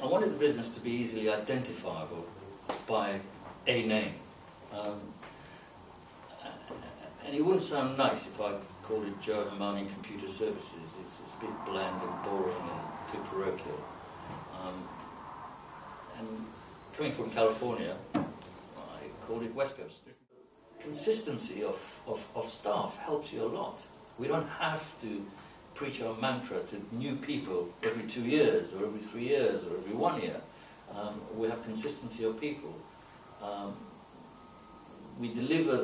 I wanted the business to be easily identifiable by a name. And it wouldn't sound nice if I called it Joe Hemani Computer Services. It's a bit bland and boring and too parochial. And coming from California, I called it Westcoast. Consistency of staff helps you a lot. We don't have to preach our mantra to new people every 2 years, or every 3 years, or every 1 year. We have consistency of people. We deliver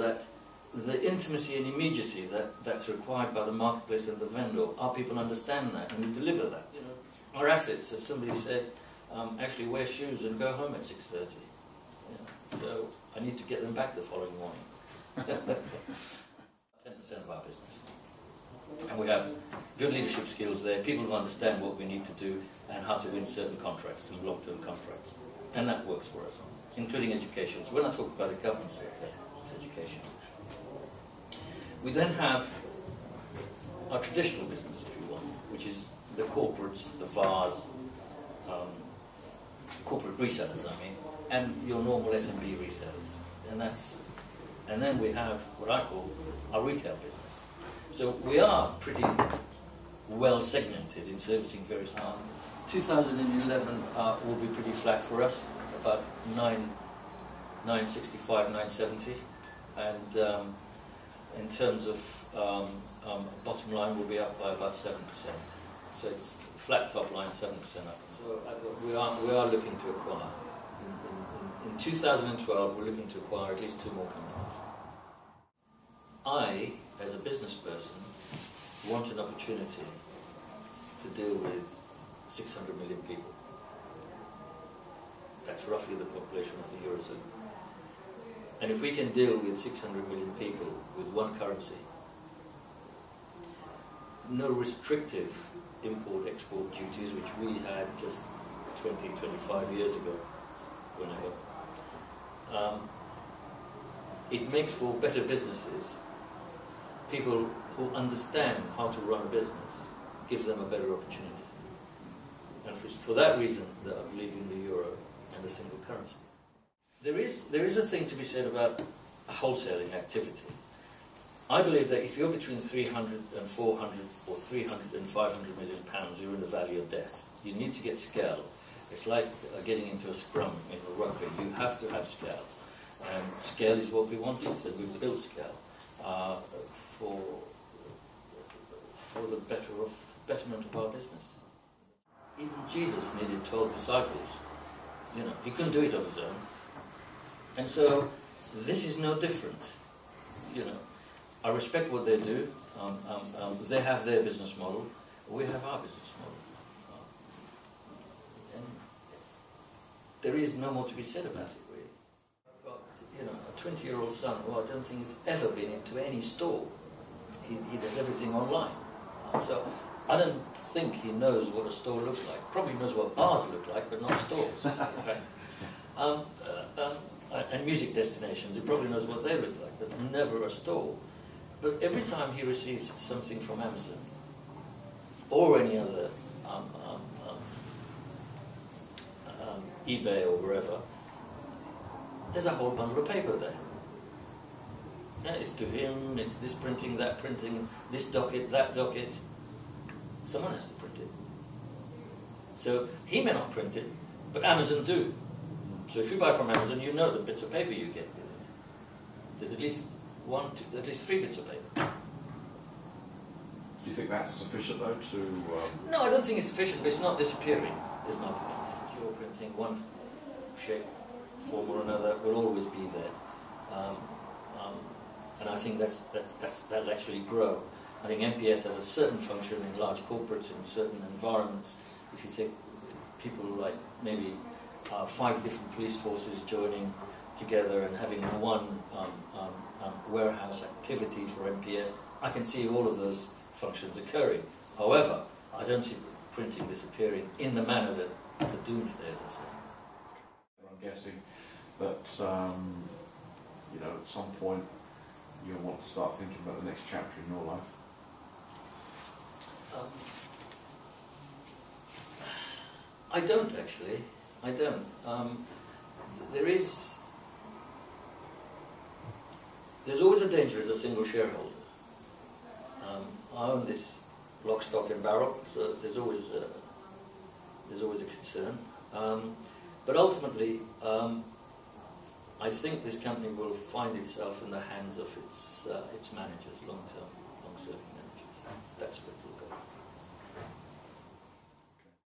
the intimacy and immediacy that's required by the marketplace and the vendor. Our people understand that, and we deliver that. You know, our assets, as somebody said, actually wear shoes and go home at 6:30. Yeah. So I need to get them back the following morning. 10% of our business. And we have good leadership skills there, people who understand what we need to do and how to win certain contracts, some long-term contracts. And that works for us, including education. So when I talk about the government sector, it's education. We then have our traditional business, if you want, which is the corporates, the VARs, corporate resellers, I mean, and your normal SMB resellers. And then we have what I call our retail business. So we are pretty well segmented in servicing various. 2011 will be pretty flat for us, about 965, 970, and in terms of bottom line, we'll be up by about 7%. So it's flat top line, 7% up. So we are looking to acquire. In 2012, we're looking to acquire at least 2 more companies. I, as a business person, want an opportunity to deal with 600 million people. That's roughly the population of the Eurozone. And if we can deal with 600 million people with one currency, no restrictive import-export duties, which we had just 20, 25 years ago, whenever, it makes for better businesses. People who understand how to run a business gives them a better opportunity. And for that reason, that I believe in the euro and a single currency. There is a thing to be said about wholesaling activity. I believe that if you're between 300 and 400 or 300 and 500 million pounds, you're in the valley of death. You need to get scale. It's like getting into a scrum in rugby. You have to have scale. And scale is what we wanted, so we built scale for the betterment of our business. Even Jesus needed 12 disciples. You know, he couldn't do it on his own. And so this is no different. You know, I respect what they do. They have their business model. We have our business model. And there is no more to be said about it, really. I've got, you know, a 20-year-old son who I don't think has ever been into any store. He does everything online. So I don't think he knows what a store looks like. Probably knows what bars look like, but not stores. Right? And music destinations, he probably knows what they look like, but never a store. But every time he receives something from Amazon or any other eBay or wherever, there's a whole bundle of paper there. Yeah, it's to him, it's this printing, that printing, this docket, that docket. Someone has to print it. So he may not print it, but Amazon do. So if you buy from Amazon, you know the bits of paper you get with it. There's at least 3 bits of paper. Do you think that's sufficient, though, to... No, I don't think it's sufficient, but it's not disappearing, is my point. You're printing one shape, form or another, will always be there. And I think that'll actually grow. I think MPS has a certain function in large corporates, in certain environments. If you take people like maybe 5 different police forces joining together and having one warehouse activity for MPS, I can see all of those functions occurring. However, I don't see printing disappearing in the manner that the doomsday, as I say. I'm guessing that you know, at some point you'll want to start thinking about the next chapter in your life. I don't actually. I don't. There's always a danger as a single shareholder. I own this lock, stock and barrel, so there's always a concern. But ultimately, I think this company will find itself in the hands of its managers, long-serving managers. That's where it will go.